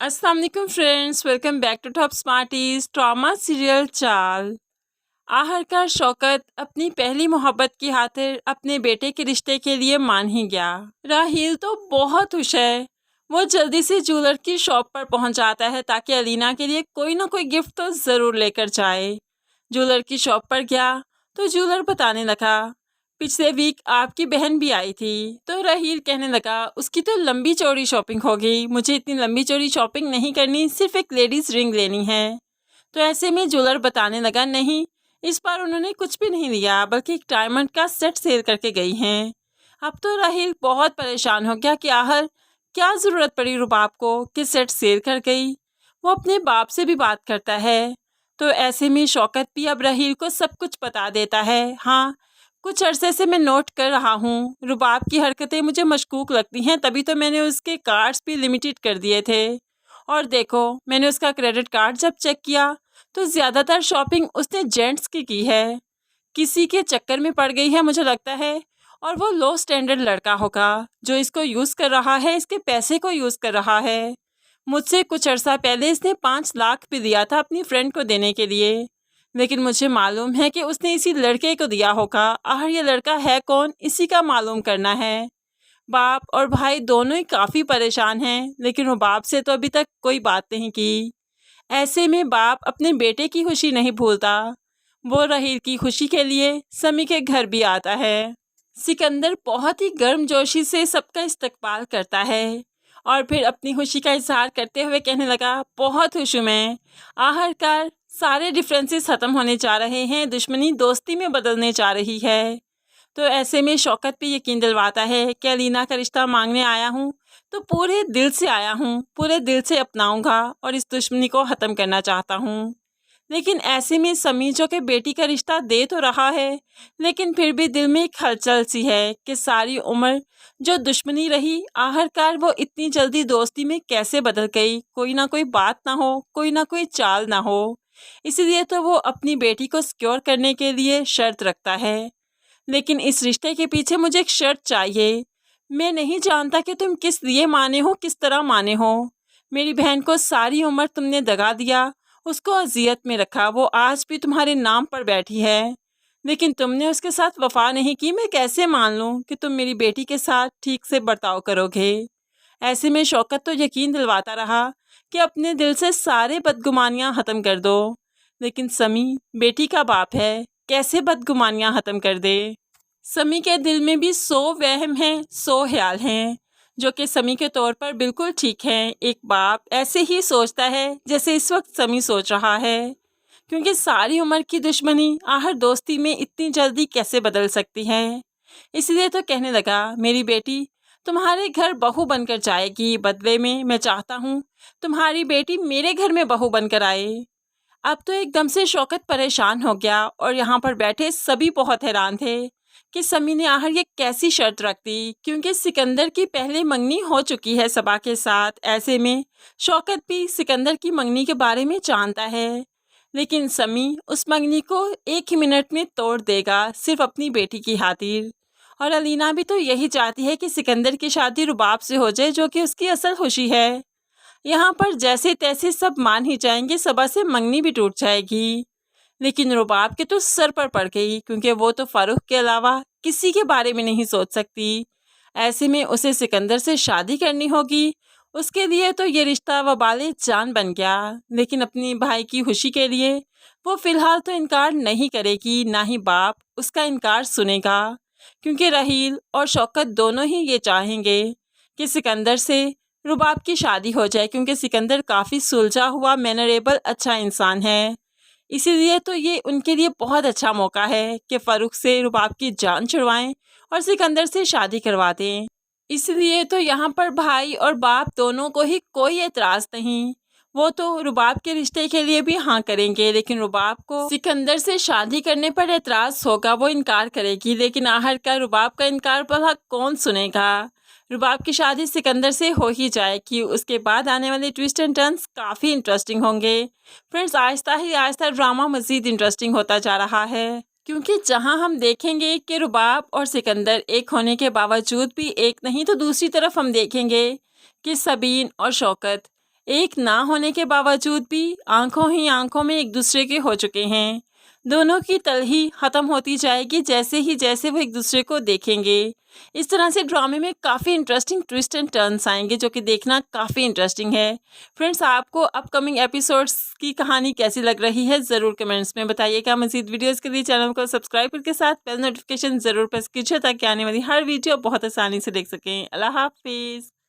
अस्सलाम वालेकुम friends, welcome back to top smarties drama serial चाल। आखिरकार शौकत अपनी पहली मोहब्बत की खातिर अपने बेटे के रिश्ते के लिए मान ही गया। राहील तो बहुत खुश है। वो जल्दी से ज्वेलर की शॉप पर पहुंच जाता है ताकि अलीना के लिए कोई ना कोई गिफ्ट तो ज़रूर लेकर जाए। ज्वेलर की शॉप पर गया तो ज्वेलर बताने लगा, पिछले वीक आपकी बहन भी आई थी। तो राहील कहने लगा, उसकी तो लंबी चौड़ी शॉपिंग हो गई, मुझे इतनी लंबी चौड़ी शॉपिंग नहीं करनी, सिर्फ एक लेडीज़ रिंग लेनी है। तो ऐसे में ज्वेलर बताने लगा, नहीं, इस बार उन्होंने कुछ भी नहीं लिया बल्कि एक डायमंड का सेट सेल करके गई हैं। अब तो राहील बहुत परेशान हो गया कि आखिर क्या ज़रूरत पड़ी रुबाब को कि सेट सेल कर गई। वो अपने बाप से भी बात करता है। तो ऐसे में शौकत भी अब राहील को सब कुछ बता देता है। हाँ, कुछ अरसे से मैं नोट कर रहा हूँ, रुबाब की हरकतें मुझे मशकूक लगती हैं, तभी तो मैंने उसके कार्ड्स भी लिमिटेड कर दिए थे। और देखो, मैंने उसका क्रेडिट कार्ड जब चेक किया तो ज़्यादातर शॉपिंग उसने जेंट्स की है। किसी के चक्कर में पड़ गई है मुझे लगता है। और वो लो स्टैंडर्ड लड़का होगा जो इसको यूज़ कर रहा है, इसके पैसे को यूज़ कर रहा है। मुझसे कुछ अर्सा पहले इसने 5 लाख भी दिया था अपनी फ्रेंड को देने के लिए, लेकिन मुझे मालूम है कि उसने इसी लड़के को दिया होगा। आखिर ये लड़का है कौन, इसी का मालूम करना है। बाप और भाई दोनों ही काफ़ी परेशान हैं, लेकिन वो बाप से तो अभी तक कोई बात नहीं की। ऐसे में बाप अपने बेटे की खुशी नहीं भूलता। वो राहील की खुशी के लिए समी के घर भी आता है। सिकंदर बहुत ही गर्मजोशी से सबका इस्तकबाल करता है और फिर अपनी खुशी का इजहार करते हुए कहने लगा, बहुत खुश हूँ मैं। आखिरकार सारे डिफरेंसेस ख़त्म होने जा रहे हैं, दुश्मनी दोस्ती में बदलने जा रही है। तो ऐसे में शौकत पे यकीन दिलवाता है कि अलीना का रिश्ता मांगने आया हूँ तो पूरे दिल से आया हूँ, पूरे दिल से अपनाऊंगा और इस दुश्मनी को ख़त्म करना चाहता हूँ। लेकिन ऐसे में समी जो कि बेटी का रिश्ता दे तो रहा है, लेकिन फिर भी दिल में एक हलचल सी है कि सारी उम्र जो दुश्मनी रही, आखिरकार वो इतनी जल्दी दोस्ती में कैसे बदल गई। कोई ना कोई बात ना हो, कोई ना कोई चाल ना हो। इसीलिए तो वो अपनी बेटी को सिक्योर करने के लिए शर्त रखता है, लेकिन इस रिश्ते के पीछे मुझे एक शर्त चाहिए। मैं नहीं जानता कि तुम किस लिए माने हो, किस तरह माने हो। मेरी बहन को सारी उम्र तुमने दगा दिया, उसको अजियत में रखा, वो आज भी तुम्हारे नाम पर बैठी है, लेकिन तुमने उसके साथ वफा नहीं की। मैं कैसे मान लूँ कि तुम मेरी बेटी के साथ ठीक से बर्ताव करोगे। ऐसे में शौकत तो यकीन दिलवाता रहा कि अपने दिल से सारे बदगुमानियाँ ख़त्म कर दो, लेकिन समी बेटी का बाप है, कैसे बदगुमानियाँ ख़त्म कर दे। समी के दिल में भी 100 वहम हैं, 100 ख्याल हैं, जो कि समी के तौर पर बिल्कुल ठीक हैं। एक बाप ऐसे ही सोचता है जैसे इस वक्त समी सोच रहा है, क्योंकि सारी उम्र की दुश्मनी आखिर दोस्ती में इतनी जल्दी कैसे बदल सकती है। इसलिए तो कहने लगा, मेरी बेटी तुम्हारे घर बहू बनकर जाएगी, बदले में मैं चाहता हूँ तुम्हारी बेटी मेरे घर में बहू बनकर आए। अब तो एकदम से शौकत परेशान हो गया और यहाँ पर बैठे सभी बहुत हैरान थे कि समी ने आखिर ये कैसी शर्त रख दी, क्योंकि सिकंदर की पहले मंगनी हो चुकी है सबा के साथ। ऐसे में शौकत भी सिकंदर की मंगनी के बारे में जानता है, लेकिन समी उस मंगनी को एक ही मिनट में तोड़ देगा सिर्फ अपनी बेटी की खातिर। और अलीना भी तो यही चाहती है कि सिकंदर की शादी रुबाब से हो जाए, जो कि उसकी असल खुशी है। यहाँ पर जैसे तैसे सब मान ही जाएंगे, सबा से मंगनी भी टूट जाएगी, लेकिन रुबाब के तो सर पर पड़ गई, क्योंकि वो तो फारूक के अलावा किसी के बारे में नहीं सोच सकती। ऐसे में उसे सिकंदर से शादी करनी होगी। उसके लिए तो ये रिश्ता वबाले जान बन गया, लेकिन अपनी भाई की खुशी के लिए वो फ़िलहाल तो इनकार नहीं करेगी, ना ही बाप उसका इनकार सुनेगा, क्योंकि राहील और शौकत दोनों ही ये चाहेंगे कि सिकंदर से रुबाब की शादी हो जाए, क्योंकि सिकंदर काफ़ी सुलझा हुआ, मैनरेबल, अच्छा इंसान है। इसीलिए तो ये उनके लिए बहुत अच्छा मौका है कि फ़ारूक से रुबाब की जान छुड़वाएं और सिकंदर से शादी करवा दें। इसलिए तो यहाँ पर भाई और बाप दोनों को ही कोई एतराज़ नहीं। वो तो रुबाब के रिश्ते के लिए भी हाँ करेंगे, लेकिन रुबाब को सिकंदर से शादी करने पर एतराज़ होगा, वो इनकार करेगी। लेकिन आखिरकार रुबाब का इनकार भला कौन सुनेगा। रुबाब की शादी सिकंदर से हो ही जाएगी। उसके बाद आने वाले ट्विस्ट एंड टर्न्स काफ़ी इंटरेस्टिंग होंगे। फ्रेंड्स, आहिस्ता ही आहिस्ता ड्रामा मज़ीद इंटरेस्टिंग होता जा रहा है, क्योंकि जहां हम देखेंगे कि रुबाब और सिकंदर एक होने के बावजूद भी एक नहीं, तो दूसरी तरफ हम देखेंगे कि सबीन और शौकत एक ना होने के बावजूद भी आंखों ही आंखों में एक दूसरे के हो चुके हैं। दोनों की तलही ख़त्म होती जाएगी जैसे वो एक दूसरे को देखेंगे। इस तरह से ड्रामे में काफ़ी इंटरेस्टिंग ट्विस्ट एंड टर्न्स आएंगे जो कि देखना काफ़ी इंटरेस्टिंग है। फ्रेंड्स, आपको अपकमिंग एपिसोड्स की कहानी कैसी लग रही है ज़रूर कमेंट्स में बताइएगा। मज़ीद वीडियोज़ के लिए चैनल को सब्सक्राइब करके साथ बेल नोटिफिकेशन ज़रूर प्रेस कीजिए ताकि आने वाली हर वीडियो बहुत आसानी से देख सकें। अल्लाह हाफिज़।